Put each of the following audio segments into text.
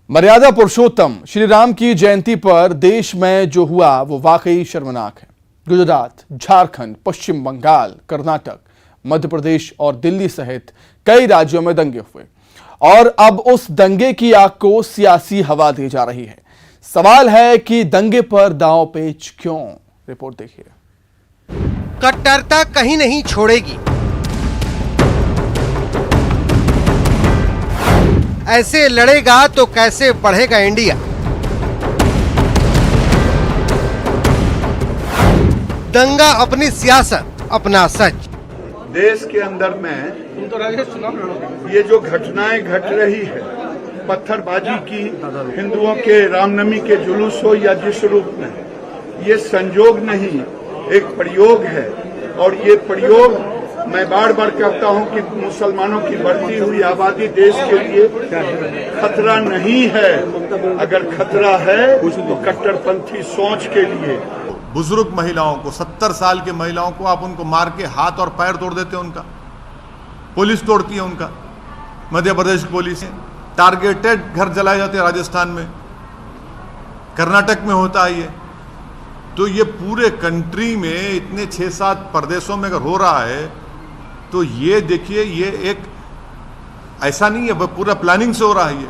मर्यादा पुरुषोत्तम श्री राम की जयंती पर देश में जो हुआ वो वाकई शर्मनाक है। गुजरात, झारखंड, पश्चिम बंगाल, कर्नाटक, मध्य प्रदेश और दिल्ली सहित कई राज्यों में दंगे हुए और अब उस दंगे की आग को सियासी हवा दी जा रही है। सवाल है कि दंगे पर दांव पेच क्यों? रिपोर्ट देखिए। कट्टरता कहीं नहीं छोड़ेगी। ऐसे लड़ेगा तो कैसे बढ़ेगा इंडिया। दंगा अपनी सियासत, अपना सच। देश के अंदर में ये जो घटनाएं घट रही है, पत्थरबाजी की, हिंदुओं के रामनवमी के जुलूस हो या जिस रूप में, ये संयोग नहीं, एक प्रयोग है। और ये प्रयोग मैं बार बार कहता हूं कि मुसलमानों की बढ़ती हुई आबादी देश के लिए खतरा नहीं है। अगर खतरा है तो कट्टरपंथी सोच के लिए। बुजुर्ग महिलाओं को, 70 साल की महिलाओं को आप उनको मार के हाथ और पैर तोड़ देते हैं उनका, पुलिस तोड़ती है उनका। मध्य प्रदेश की पुलिस टारगेटेड घर जलाए जाते हैं, राजस्थान में, कर्नाटक में होता है ये। तो ये पूरे कंट्री में इतने 6-7 प्रदेशों में अगर हो रहा है तो ये देखिए, ये एक ऐसा नहीं है, पूरा प्लानिंग से हो रहा है ये।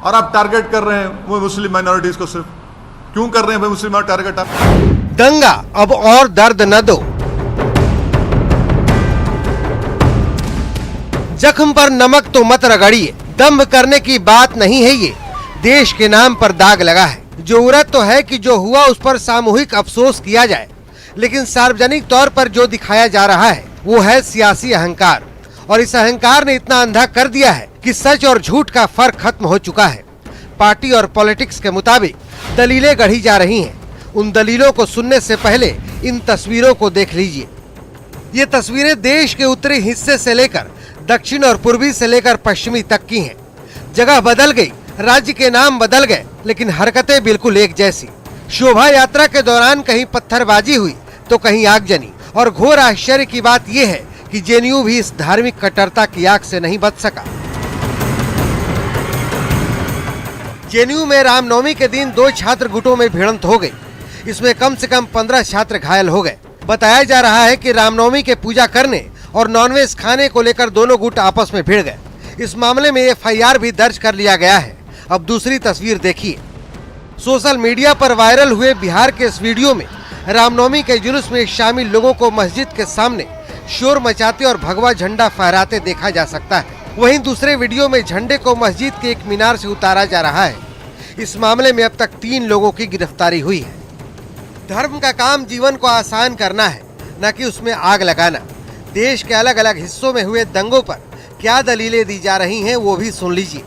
और आप टारगेट कर रहे हैं वो मुस्लिम माइनॉरिटीज को। सिर्फ क्यों कर रहे हैं भाई मुस्लिम टारगेट आप? दंगा अब और दर्द न दो। जख्म पर नमक तो मत रगड़िए। दंभ करने की बात नहीं है ये, देश के नाम पर दाग लगा है। जरूरत तो है कि जो हुआ उस पर सामूहिक अफसोस किया जाए, लेकिन सार्वजनिक तौर पर जो दिखाया जा रहा है वो है सियासी अहंकार। और इस अहंकार ने इतना अंधा कर दिया है कि सच और झूठ का फर्क खत्म हो चुका है। पार्टी और पॉलिटिक्स के मुताबिक दलीलें गढ़ी जा रही हैं। उन दलीलों को सुनने से पहले इन तस्वीरों को देख लीजिए। ये तस्वीरें देश के उत्तरी हिस्से से लेकर दक्षिण और पूर्वी से लेकर पश्चिमी तक की हैं। जगह बदल गई, राज्य के नाम बदल गए, लेकिन हरकतें बिल्कुल एक जैसी। शोभा यात्रा के दौरान कहीं पत्थरबाजी हुई तो कहीं आगजनी। और घोर आश्चर्य की बात यह है कि जेएनयू भी इस धार्मिक कट्टरता की आग से नहीं बच सका। जेएनयू में रामनवमी के दिन 2 छात्र गुटों में भिड़ंत हो गई। इसमें कम से कम 15 छात्र घायल हो गए। बताया जा रहा है कि रामनवमी के पूजा करने और नॉनवेज खाने को लेकर दोनों गुट आपस में भिड़ गए। इस मामले में एफआईआर भी दर्ज कर लिया गया है। अब दूसरी तस्वीर देखिए। सोशल मीडिया पर वायरल हुए बिहार के इस वीडियो में रामनवमी के जुलूस में शामिल लोगों को मस्जिद के सामने शोर मचाते और भगवा झंडा फहराते देखा जा सकता है। वहीं दूसरे वीडियो में झंडे को मस्जिद के एक मीनार से उतारा जा रहा है। इस मामले में अब तक 3 लोगों की गिरफ्तारी हुई है। धर्म का काम जीवन को आसान करना है, न कि उसमें आग लगाना। देश के अलग अलग हिस्सों में हुए दंगों पर क्या दलीलें दी जा रही हैं वो भी सुन लीजिए।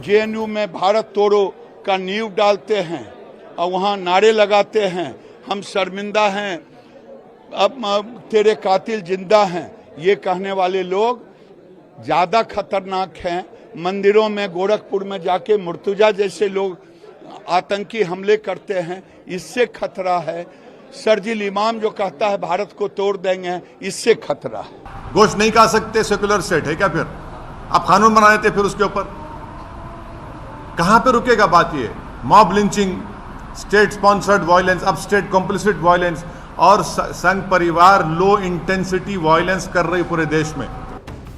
जेएनयू में भारत तोड़ो का नींव डालते हैं और वहाँ नारे लगाते हैं, हम शर्मिंदा हैं, अब तेरे कातिल जिंदा हैं। ये कहने वाले लोग ज्यादा खतरनाक हैं। मंदिरों में, गोरखपुर में जाके मुर्तुजा जैसे लोग आतंकी हमले करते हैं, इससे खतरा है। शर्जिल इमाम जो कहता है भारत को तोड़ देंगे, इससे खतरा है। गोश्त नहीं खा सकते, सेकुलर स्टेट है क्या? फिर आप कानून बना लेते, फिर उसके ऊपर कहां पे रुकेगा बात? ये mob lynching, state sponsored violence, अब स्टेट कॉम्प्लिसिट वायलेंस और संघ परिवार लो इंटेंसिटी वायलेंस कर रही पूरे देश में।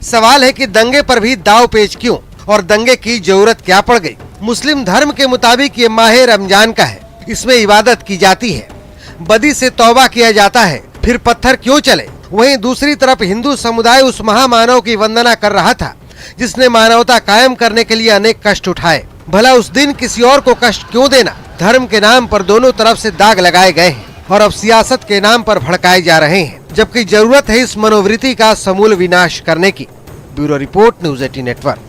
सवाल है कि दंगे पर भी दाव पेच क्यों और दंगे की जरूरत क्या पड़ गई? मुस्लिम धर्म के मुताबिक ये माह रमजान का है। इसमें इबादत की जाती है, बदी से तौबा किया जाता है, फिर पत्थर क्यों चले? वहीं दूसरी तरफ हिंदू समुदाय उस महामानव की वंदना कर रहा था जिसने मानवता कायम करने के लिए अनेक कष्ट उठाए। भला उस दिन किसी और को कष्ट क्यों देना? धर्म के नाम पर दोनों तरफ से दाग लगाए गए हैं और अब सियासत के नाम पर भड़काए जा रहे हैं, जबकि जरूरत है इस मनोवृत्ति का समूल विनाश करने की। Bureau report, news 18 network.